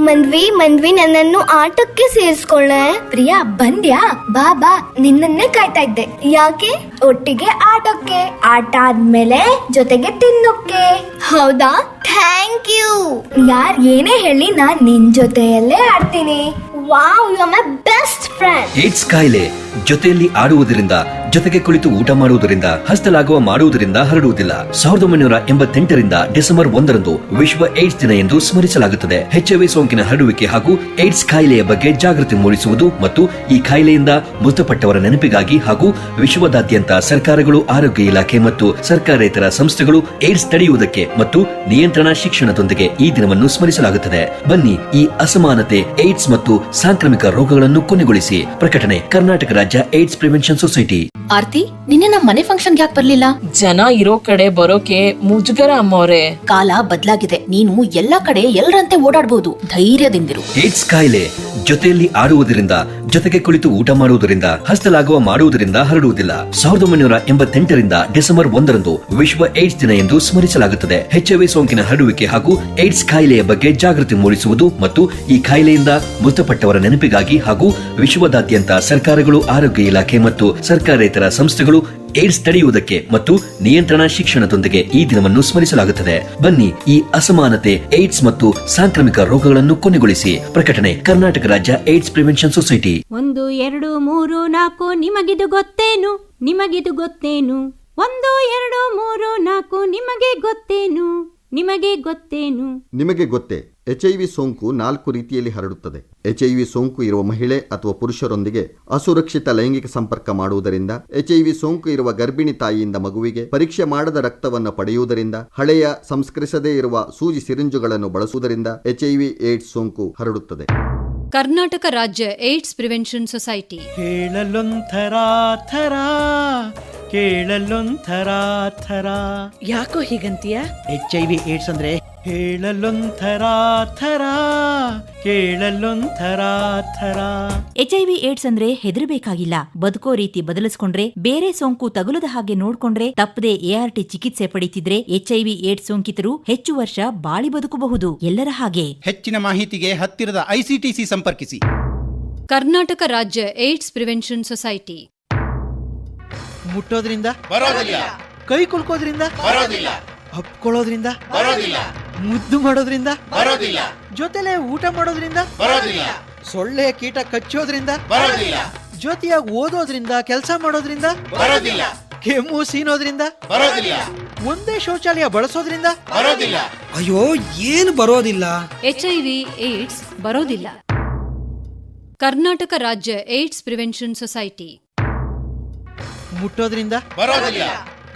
ಮನ್ವಿ ನನ್ನನ್ನು ಆಟಕ್ಕೆ ಸೇರಿಸ್ಕೊಳ್ಳೆ. ಪ್ರಿಯಾ ಬಂದ್ಯಾ? ಬಾ ಬಾ, ನಿನ್ನನ್ನೇ ಕಾಯ್ತಾ ಇದ್ದೆ. ಯಾಕೆ? ಒಟ್ಟಿಗೆ ಆಟಕ್ಕೆ, ಆಟ ಆದ್ಮೇಲೆ ಜೊತೆಗೆ ತಿನ್ನೋಕ್ಕೆ. ಹೌದಾ? Thank you. ಯಾರ್ ಏನೇ ಹೇಳಿ ನಾನ್ ನಿನ್ ಜೊತೆಯಲ್ಲೇ ಆಡ್ತೀನಿ. Wow, you are my best friend. AIDS ಕಾಯಿಲೆ ಜೊತೆಯಲ್ಲಿ ಆಡುವುದರಿಂದ, ಜೊತೆಗೆ ಕುಳಿತು ಊಟ ಮಾಡುವುದರಿಂದ, ಹಸ್ತಲಾಗುವ ಮಾಡುವುದರಿಂದ ಹರಡುವುದಿಲ್ಲ. 1988ರಿಂದ ಡಿಸೆಂಬರ್ 1ರಂದು ವಿಶ್ವ ಏಡ್ಸ್ ದಿನ ಎಂದು ಸ್ಮರಿಸಲಾಗುತ್ತದೆ. HIV ಸೋಂಕಿನ ಹರಡುವಿಕೆ ಹಾಗೂ ಏಡ್ಸ್ ಕಾಯಿಲೆಯ ಬಗ್ಗೆ ಜಾಗೃತಿ ಮೂಡಿಸುವುದು ಮತ್ತು ಈ ಕಾಯಿಲೆಯಿಂದ ಮೃತಪಟ್ಟವರ ನೆನಪಿಗಾಗಿ ಹಾಗೂ ವಿಶ್ವದಾದ್ಯಂತ ಸರ್ಕಾರಗಳು, ಆರೋಗ್ಯ ಇಲಾಖೆ ಮತ್ತು ಸರ್ಕಾರೇತರ ಸಂಸ್ಥೆಗಳು ಏಡ್ಸ್ ತಡೆಯುವುದಕ್ಕೆ ಮತ್ತು ನಿಯಂತ್ರಣ ಶಿಕ್ಷಣದೊಂದಿಗೆ ಈ ದಿನವನ್ನು ಸ್ಮರಿಸಲಾಗುತ್ತದೆ. ಬನ್ನಿ, ಈ ಅಸಮಾನತೆ, ಏಡ್ಸ್ ಮತ್ತು ಸಾಂಕ್ರಾಮಿಕ ರೋಗಗಳನ್ನು ಕೊನೆಗೊಳಿಸಿ. ಪ್ರಕಟಣೆ, ಕರ್ನಾಟಕ ರಾಜ್ಯ ಏಡ್ಸ್ ಪ್ರಿವೆನ್ಷನ್ ಸೊಸೈಟಿ. ಆರ್ತಿ, ನಿನ್ನೆ ನಮ್ಮ ಮನೆ ಫಂಕ್ಷನ್ಗೆ ಯಾಕೆ ಬರ್ಲಿಲ್ಲ? ಜನ ಇರೋ ಕಡೆ ಬರೋಕೆ ಮುಜುಗರ ಅಮ್ಮವ್ರೆ. ಕಾಲ ಬದಲಾಗಿದೆ. ನೀನು ಎಲ್ಲಾ ಕಡೆ ಎಲ್ಲರಂತೆ ಓಡಾಡಬಹುದು. ಧೈರ್ಯದಿಂದಿರು. ಏಡ್ಸ್ ಕಾಯಿಲೆ ಜೊತೆಯಲ್ಲಿ ಆಡುವುದರಿಂದ, ಜೊತೆಗೆ ಕುಳಿತು ಊಟ ಮಾಡುವುದರಿಂದ, ಹಸ್ತಲಾಗುವ ಮಾಡುವುದರಿಂದ ಹರಡುವುದಿಲ್ಲ. 1988ರಿಂದ ಡಿಸೆಂಬರ್ 1ರಂದು ವಿಶ್ವ ಏಡ್ಸ್ ದಿನ ಎಂದು ಸ್ಮರಿಸಲಾಗುತ್ತದೆ. HIV ಸೋಂಕಿನ ಹರಡುವಿಕೆ ಹಾಗೂ ಏಡ್ಸ್ ಕಾಯಿಲೆಯ ಬಗ್ಗೆ ಜಾಗೃತಿ ಮೂಡಿಸುವುದು ಮತ್ತು ಈ ಕಾಯಿಲೆಯಿಂದ ಮೃತಪಟ್ಟವರ ನೆನಪಿಗಾಗಿ ಹಾಗೂ ವಿಶ್ವದಾದ್ಯಂತ ಸರ್ಕಾರಗಳು, ಆರೋಗ್ಯ ಇಲಾಖೆ ಮತ್ತು ಸರ್ಕಾರೇತರ ಸಂಸ್ಥೆಗಳು ಏಡ್ಸ್ ತಡೆಯುವುದಕ್ಕೆ ಮತ್ತು ನಿಯಂತ್ರಣ ಶಿಕ್ಷಣದೊಂದಿಗೆ ಈ ದಿನವನ್ನು ಸ್ಮರಿಸಲಾಗುತ್ತದೆ. ಬನ್ನಿ, ಈ ಅಸಮಾನತೆ, ಏಡ್ಸ್ ಮತ್ತು ಸಾಂಕ್ರಾಮಿಕ ರೋಗಗಳನ್ನು ಕೊನೆಗೊಳಿಸಿ. ಪ್ರಕಟಣೆ, ಕರ್ನಾಟಕ ರಾಜ್ಯ ಏಡ್ಸ್ ಪ್ರಿವೆನ್ಷನ್ ಸೊಸೈಟಿ. 1 2 3 4 ನಿಮಗಿದು ಗೊತ್ತೇನು? ನಿಮಗಿದು ಗೊತ್ತೇನು? 1 2 3 4 ನಿಮಗೆ ಗೊತ್ತೇನು? ನಿಮಗೆ ಗೊತ್ತೇನು? ನಿಮಗೆ ಗೊತ್ತೇ? HIV ಸೋಂಕು 4 ರೀತಿಯಲ್ಲಿ ಹರಡುತ್ತದೆ. HIV ಸೋಂಕು ಇರುವ ಮಹಿಳೆ ಅಥವಾ ಪುರುಷರೊಂದಿಗೆ ಅಸುರಕ್ಷಿತ ಲೈಂಗಿಕ ಸಂಪರ್ಕ ಮಾಡುವುದರಿಂದ, HIV ಸೋಂಕು ಇರುವ ಗರ್ಭಿಣಿ ತಾಯಿಯಿಂದ ಮಗುವಿಗೆ ಪರೀಕ್ಷೆ ಮಾಡದ ರಕ್ತವನ್ನು ಪಡೆಯುವುದರಿಂದ, ಹಳೆಯ ಸಂಸ್ಕರಿಸದೇ ಇರುವ ಸೂಜಿ ಸಿರಿಂಜುಗಳನ್ನು ಬಳಸುವುದರಿಂದ HIV ಏಡ್ಸ್ ಸೋಂಕು ಹರಡುತ್ತದೆ. ಕರ್ನಾಟಕ ರಾಜ್ಯ ಏಡ್ಸ್ ಪ್ರಿವೆನ್ಷನ್ ಸೊಸೈಟಿ. ಕೇಳಲೊಂಥರ ಥರ, ಕೇಳಲೊಂಥರ ಥರ. ಯಾಕೋ ಹೀಗಂತೀಯ? HIV ಏಡ್ಸ್ ಅಂದ್ರೆ ಹೇಳಲೊಂಥರ ಥರ, ಕೇಳಲೊಂಥರ ಥರ. HIV ಏಡ್ಸ್ ಅಂದ್ರೆ ಹೆದರಬೇಕಾಗಿಲ್ಲ. ಬದುಕೋ ರೀತಿ ಬದಲಿಸ್ಕೊಂಡ್ರೆ, ಬೇರೆ ಸೋಂಕು ತಗುಲದ ಹಾಗೆ ನೋಡ್ಕೊಂಡ್ರೆ, ತಪ್ಪದೆ ART ಚಿಕಿತ್ಸೆ ಪಡೆಯುತ್ತಿದ್ರೆ HIV ಏಡ್ಸ್ ಸೋಂಕಿತರು ಹೆಚ್ಚು ವರ್ಷ ಬಾಳಿ ಬದುಕಬಹುದು. ಎಲ್ಲರ ಹಾಗೆ. ಹೆಚ್ಚಿನ ಮಾಹಿತಿಗೆ ಹತ್ತಿರದ ICTC ಸಂಪರ್ಕಿಸಿ. ಕರ್ನಾಟಕ ರಾಜ್ಯ ಏಡ್ಸ್ ಪ್ರಿವೆನ್ಷನ್ ಸೊಸೈಟಿ. ಮುಟ್ಟೋದ್ರಿಂದ ಬರೋದಿಲ್ಲ, ಕೈ ಕುಲ್ಕೋದ್ರಿಂದ ಬರೋದಿಲ್ಲ, ಹಪ್ಕೊಳ್ಳೋದ್ರಿಂದ ಬರೋದಿಲ್ಲ, ಮುದ್ದು ಮಾಡೋದ್ರಿಂದ ಬರೋದಿಲ್ಲ, ಜೊತೆಲೆ ಊಟ ಮಾಡೋದ್ರಿಂದ ಬರೋದಿಲ್ಲ, ಸೊಳ್ಳೆ ಕೀಟ ಕಚ್ಚೋದ್ರಿಂದ ಬರೋದಿಲ್ಲ, ಜೊತೆಯಾಗಿ ಓದೋದ್ರಿಂದ, ಕೆಲಸ ಮಾಡೋದ್ರಿಂದ ಬರೋದಿಲ್ಲ, ಕೆಮ್ಮು ಸೀನೋದ್ರಿಂದ ಬರೋದಿಲ್ಲ, ಒಂದೇ ಶೌಚಾಲಯ ಬಳಸೋದ್ರಿಂದ ಬರೋದಿಲ್ಲ. ಅಯ್ಯೋ, ಏನು ಬರೋದಿಲ್ಲ? HIV ಏಡ್ಸ್ ಬರೋದಿಲ್ಲ. ಕರ್ನಾಟಕ ರಾಜ್ಯ ಏಡ್ಸ್ ಪ್ರಿವೆನ್ಷನ್ ಸೊಸೈಟಿ. ಮುಟ್ಟೋದ್ರಿಂದ ಬರೋದಿಲ್ಲ,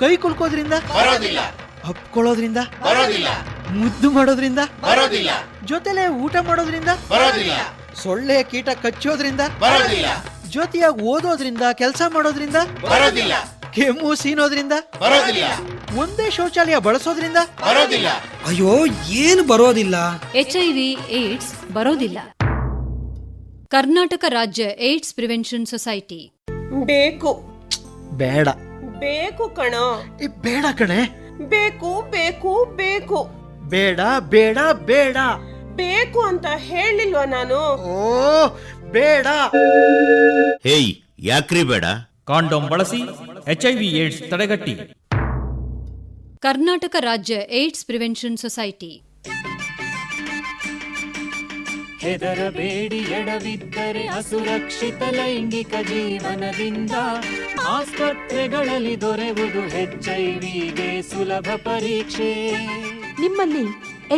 ಕೈ ಕುಲ್ಕೋದ್ರಿಂದ ಬರೋದಿಲ್ಲ, ಹಪ್ಕೊಳ್ಳೋದ್ರಿಂದ ಬರೋದಿಲ್ಲ, ಮುದ್ದು ಮಾಡೋದ್ರಿಂದ ಬರೋದಿಲ್ಲ, ಜೊತೆಲೆ ಊಟ ಮಾಡೋದ್ರಿಂದ ಬರೋದಿಲ್ಲ, ಸೊಳ್ಳೆ ಕೀಟ ಕಚ್ಚೋದ್ರಿಂದ ಬರೋದಿಲ್ಲ, ಜೊತೆಯಾಗಿ ಓದೋದ್ರಿಂದ, ಕೆಲಸ ಮಾಡೋದ್ರಿಂದ ಬರೋದಿಲ್ಲ, ಕೆಮ್ಮು ಸೀನೋದ್ರಿಂದ ಬರೋದಿಲ್ಲ, ಒಂದೇ ಶೌಚಾಲಯ ಬಳಸೋದ್ರಿಂದ ಬರೋದಿಲ್ಲ. ಅಯ್ಯೋ, ಏನು ಬರೋದಿಲ್ಲ? HIV ಏಡ್ಸ್ ಬರೋದಿಲ್ಲ. ಕರ್ನಾಟಕ ರಾಜ್ಯ ಏಡ್ಸ್ ಪ್ರಿವೆನ್ಷನ್ ಸೊಸೈಟಿ. ಬೇಕು ಬೇಡ. ಬೇಕು ಕಣೋ. ಬೇಡ ಕಣೆ. ಬೇಕು ಬೇಕು ಬೇಕು. ಬೇಡ ಬೇಡ ಬೇಡ. ಬೇಕು ಅಂತ ಹೇಳಿಲ್ವಾ ನಾನು? ಓ ಬೇಡ. ಹೇಯ್, ಯಾಕ್ರಿ ಬೇಡ? ಕಾಂಡೋಮ್ ಬಳಸಿ, HIV ಏಡ್ಸ್ ತಡೆಗಟ್ಟಿ. ಕರ್ನಾಟಕ ರಾಜ್ಯ ಏಡ್ಸ್ ಪ್ರಿವೆನ್ಷನ್ ಸೊಸೈಟಿ. ಹೆದರಬೇಡಿ, ಎಡವಿದ್ದರೆ ಅಸುರಕ್ಷಿತ ಲೈಂಗಿಕ ಜೀವನದಿಂದ ಆಸ್ಪತ್ರೆಗಳಲ್ಲಿ ದೊರೆಯುವುದು HIVಗೆ ಸುಲಭ ಪರೀಕ್ಷೆ. ನಿಮ್ಮಲ್ಲಿ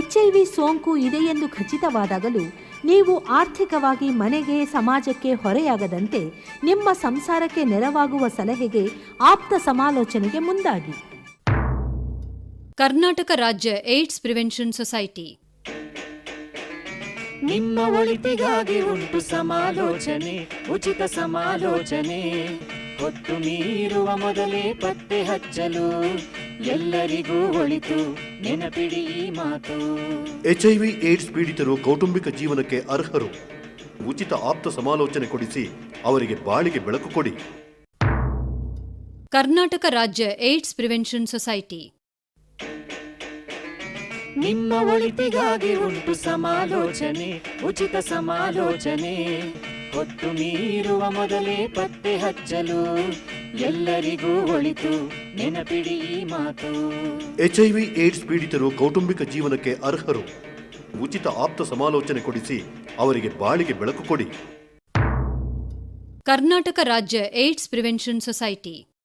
HIV ಸೋಂಕು ಇದೆ ಎಂದು ಖಚಿತವಾದಾಗಲೂ ನೀವು ಆರ್ಥಿಕವಾಗಿ ಮನೆಗೆ, ಸಮಾಜಕ್ಕೆ ಹೊರೆಯಾಗದಂತೆ ನಿಮ್ಮ ಸಂಸಾರಕ್ಕೆ ನೆರವಾಗುವ ಸಲಹೆಗೆ ಆಪ್ತ ಸಮಾಲೋಚನೆಗೆ ಮುಂದಾಗಿ. ಕರ್ನಾಟಕ ರಾಜ್ಯ ಏಡ್ಸ್ ಪ್ರಿವೆನ್ಷನ್ ಸೊಸೈಟಿ. ನಿಮ್ಮ ಒಳಿತಿಗಾಗಿ ಉಂಟು ಸಮಾಲೋಚನೆ, ಉಚಿತ ಸಮಾಲೋಚನೆ. ಹೊತ್ತು ಮೀರುವ ಮೊದಲೇ ಪತ್ತೆ ಹಚ್ಚಲು ಎಲ್ಲರಿಗೂ ಒಳಿತು, ನೆನಪಿಡಿ ಈ ಮಾತು. HIV ಏಡ್ಸ್ ಪೀಡಿತರು ಕೌಟುಂಬಿಕ ಜೀವನಕ್ಕೆ ಅರ್ಹರು. ಉಚಿತ ಆಪ್ತ ಸಮಾಲೋಚನೆ ಕೊಡಿಸಿ ಅವರಿಗೆ ಬಾಳಿಗೆ ಬೆಳಕು ಕೊಡಿ. ಕರ್ನಾಟಕ ರಾಜ್ಯ ಏಡ್ಸ್ ಪ್ರಿವೆನ್ಷನ್ ಸೊಸೈಟಿ. ನಿಮ್ಮ ಒಳಿತಿಗಾಗಿ ಉಂಟು ಸಮಾಲೋಚನೆ, ಉಚಿತ ಸಮಾಲೋಚನೆ. ಹೊತ್ತು ಮೀರುವ ಮೊದಲೇ ಪತ್ತೆ ಹಚ್ಚಲು ಎಲ್ಲರಿಗೂ ಒಳಿತು, ನೆನಪಿಡಿ ಈ ಮಾತು. HIV ಏಡ್ಸ್ ಪೀಡಿತರು ಕೌಟುಂಬಿಕ ಜೀವನಕ್ಕೆ ಅರ್ಹರು. ಉಚಿತ ಆಪ್ತ ಸಮಾಲೋಚನೆ ಕೊಡಿಸಿ ಅವರಿಗೆ ಬಾಳಿಗೆ ಬೆಳಕು ಕೊಡಿ. ಕರ್ನಾಟಕ ರಾಜ್ಯ ಏಡ್ಸ್ ಪ್ರಿವೆನ್ಷನ್ ಸೊಸೈಟಿ.